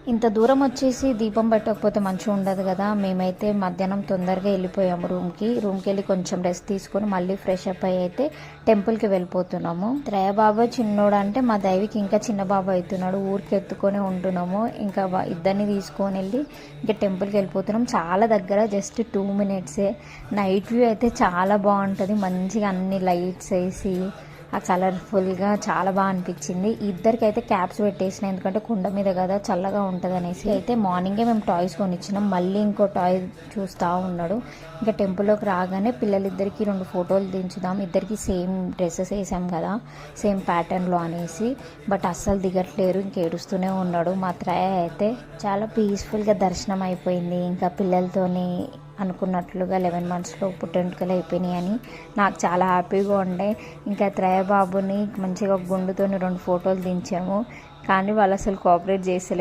ఇంత దూరం వచ్చేసి దీపం పెట్టకపోతే మంచిగా ఉండదు కదా. మేమైతే మధ్యాహ్నం తొందరగా వెళ్ళిపోయాము రూమ్కి వెళ్ళి కొంచెం రెస్ట్ తీసుకొని మళ్ళీ ఫ్రెష్ అప్ అయ్యి అయితే టెంపుల్కి వెళ్ళిపోతున్నాము. త్రయ బాబా చిన్నోడు అంటే మా దైవికి ఇంకా చిన్న బాబా అవుతున్నాడు. ఊరికి ఎత్తుకొని ఉంటున్నాము. ఇంకా ఇద్దరిని తీసుకొని వెళ్ళి ఇంకా టెంపుల్కి వెళ్ళిపోతున్నాం. చాలా దగ్గర, జస్ట్ 2 minutes. నైట్ వ్యూ అయితే చాలా బాగుంటుంది. మంచిగా అన్ని లైట్స్ వేసి ఆ కలర్ఫుల్గా చాలా బాగా అనిపించింది. ఇద్దరికైతే క్యాప్స్ పెట్టేసిన, ఎందుకంటే కుండ మీద కదా చల్లగా ఉంటుంది అనేసి. అయితే మార్నింగే మేము టాయ్స్ కొనిచ్చినాం. మళ్ళీ ఇంకో టాయ్ చూస్తూ ఉన్నాడు. ఇంకా టెంపుల్లోకి రాగానే పిల్లలిద్దరికి 2 ఫోటోలు దించుదాం, ఇద్దరికి సేమ్ డ్రెస్సెస్ వేసాం కదా సేమ్ ప్యాటర్న్లో అనేసి. బట్ అస్సలు దిగట్లేరు, ఇంక ఏడుస్తూనే ఉన్నాడు. మా త్రయ అయితే చాలా పీస్ఫుల్గా దర్శనం అయిపోయింది. ఇంకా పిల్లలతోని అనుకున్నట్లుగా 11 monthsలో పుట్టెంటుకలు అయిపోయినాయి అని నాకు చాలా హ్యాపీగా ఉండే. ఇంకా త్రయ బాబుని మంచిగా గుండుతోని 2 ఫోటోలు దించాము. కానీ వాళ్ళు అసలు కోఆపరేట్ చేస్తలేదు.